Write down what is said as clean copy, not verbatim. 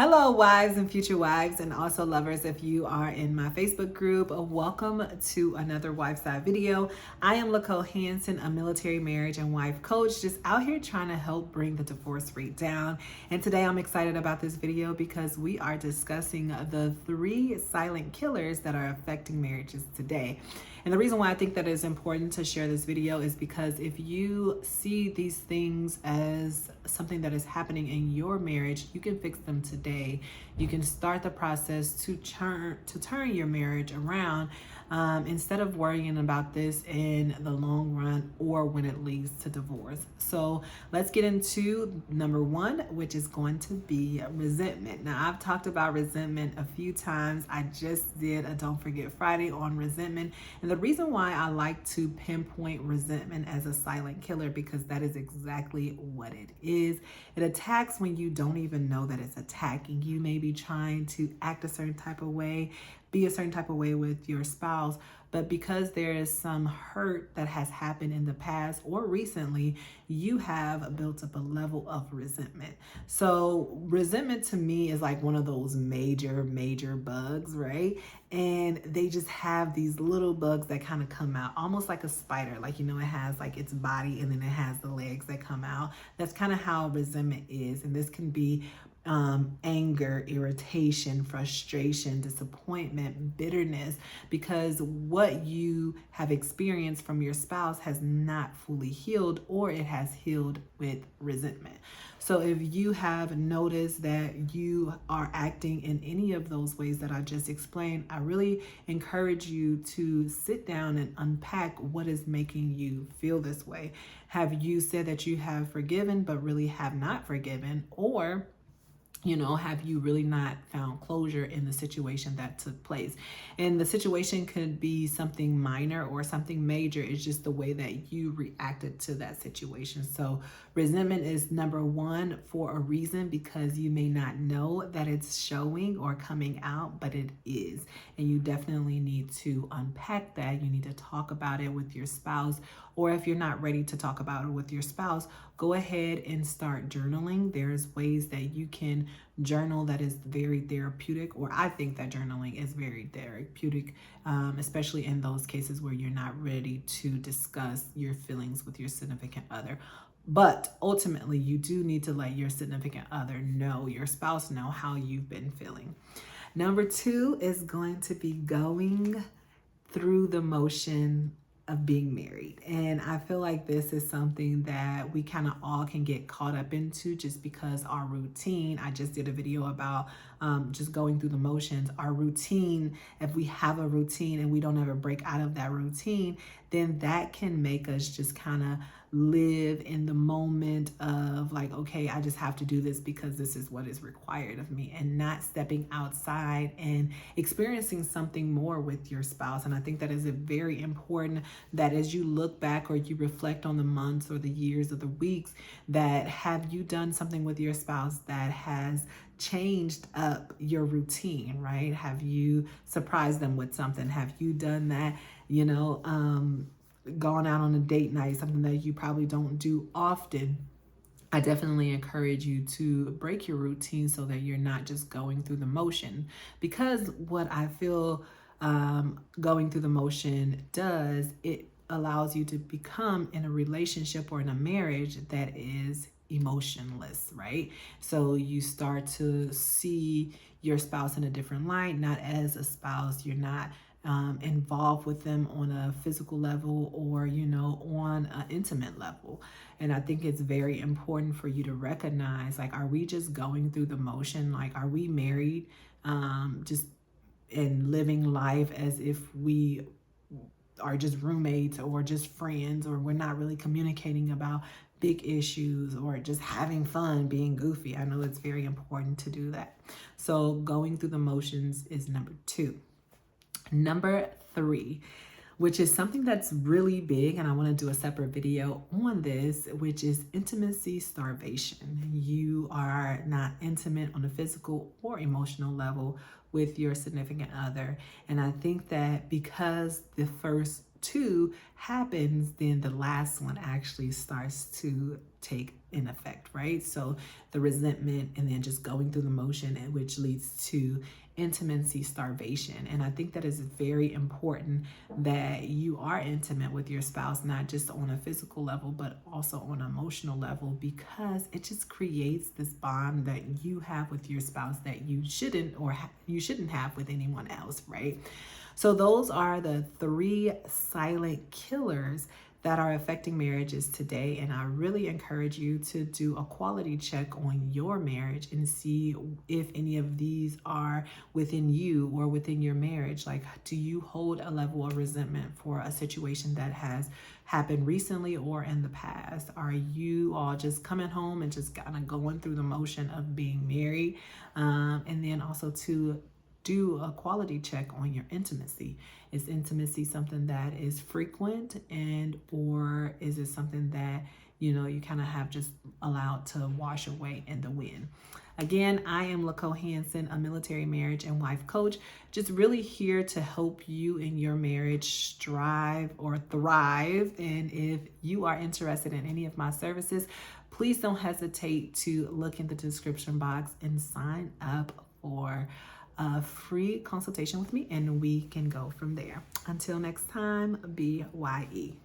Hello, wives and future wives, and also lovers. If you are in my Facebook group, welcome to another Wife Side video. I am Lacole Hanson, a military marriage and wife coach, just out here trying to help bring the divorce rate down. And today I'm excited about this video because we are discussing the 3 silent killers that are affecting marriages today. And the reason why I think that it's important to share this video is because if you see these things as something that is happening in your marriage, you can fix them today. You can start the process to turn your marriage around instead of worrying about this in the long run or when it leads to divorce. So let's get into number 1, which is going to be resentment. Now, I've talked about resentment a few times. I just did a Don't Forget Friday on resentment. And the reason why I like to pinpoint resentment as a silent killer, because that is exactly what it is. It attacks when you don't even know that it's attacking. You may be trying to act a certain type of way, be a certain type of way with your spouse, but because there is some hurt that has happened in the past or recently, you have built up a level of resentment. So resentment to me is like one of those major bugs, right? And they just have these little bugs that kind of come out almost like a spider. Like, it has like its body and then it has the legs that come out. That's kind of how resentment is. And this can be anger, irritation, frustration, disappointment, bitterness, because what you have experienced from your spouse has not fully healed, or it has healed with resentment. So if you have noticed that you are acting in any of those ways that I just explained, I really encourage you to sit down and unpack what is making you feel this way. Have you said that you have forgiven but really have not forgiven? Or have you really not found closure in the situation that took place? And the situation could be something minor or something major. It's just the way that you reacted to that situation. So resentment is number 1 for a reason, because you may not know that it's showing or coming out, but it is. And you definitely need to unpack that. You need to talk about it with your spouse. Or if you're not ready to talk about it with your spouse, go ahead and start journaling. There's ways that you can journal that is very therapeutic, or I think that journaling is very therapeutic, especially in those cases where you're not ready to discuss your feelings with your significant other. But ultimately, you do need to let your significant other know, your spouse know, how you've been feeling. Number 2 is going to be going through the motion of being married. And I feel like this is something that we kind of all can get caught up into, just because our routine, I just did a video about just going through the motions. Our routine, if we have a routine and we don't ever break out of that routine, then that can make us just kind of live in the moment of like, okay, I just have to do this because this is what is required of me, and not stepping outside and experiencing something more with your spouse. And I think that is very important, that as you look back or you reflect on the months or the years or the weeks, that have you done something with your spouse that has changed up your routine, right? Have you surprised them with something? Have you done that, gone out on a date night, something that you probably don't do often? I definitely encourage you to break your routine so that you're not just going through the motion. Because what I feel going through the motion does, it allows you to become in a relationship or in a marriage that is emotionless, right? So you start to see your spouse in a different light, not as a spouse. You're not involved with them on a physical level or, on an intimate level. And I think it's very important for you to recognize, like, are we just going through the motion? Like, are we married just and living life as if we are just roommates or just friends, or we're not really communicating about big issues or just having fun, being goofy? I know it's very important to do that. So going through the motions is number 2. Number 3, which is something that's really big, and I want to do a separate video on this, which is intimacy starvation. You are not intimate on a physical or emotional level with your significant other. And I think that because the first 2 happens, then the last one actually starts to take in effect, right? So the resentment and then just going through the motion, and which leads to intimacy starvation. And I think that is very important that you are intimate with your spouse, not just on a physical level, but also on an emotional level, because it just creates this bond that you have with your spouse that you shouldn't you shouldn't have with anyone else, right? So those are the 3 silent killers that are affecting marriages today. And I really encourage you to do a quality check on your marriage and see if any of these are within you or within your marriage. Like, do you hold a level of resentment for a situation that has happened recently or in the past? Are you all just coming home and just kind of going through the motion of being married? And then also to do a quality check on your intimacy. Is intimacy something that is frequent, and or is it something that you kind of have just allowed to wash away in the wind? Again, I am Laco Hansen, a military marriage and wife coach, just really here to help you in your marriage strive or thrive. And if you are interested in any of my services, please don't hesitate to look in the description box and sign up for a free consultation with me, and we can go from there. Until next time, BYE.